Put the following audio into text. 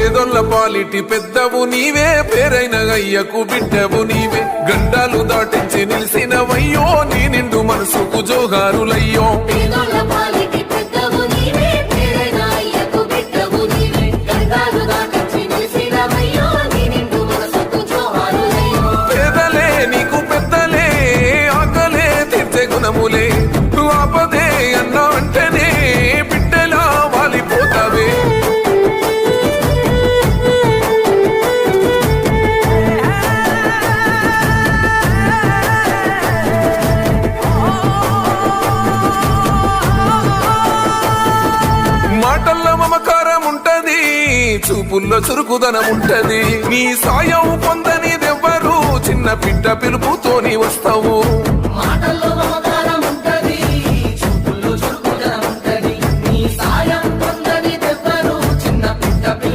పేదొల్ల పాలిటి పెద్దవు నీవే, పేరైన అయ్యకు బిడ్డవు నీవే. గండాలు దాటించి నిలిసినవయ్యో, నీ నిండు మనసుకు జోహారులయ్యో. పేదలే నీకు పెద్దలే, ఆకలే తీర్చే గుణములే. ఆపదే అన్న అంటేనే బిడ్డలా వాలిపోతావే. మాటల్లో మమకారం ఉంటది, చూపుల్లో చురుకుదనం ఉంటది. నీ సాయం పొందనిదెవ్వరు, చిన్న బిడ్డ పిలుపుతోని వస్తావు.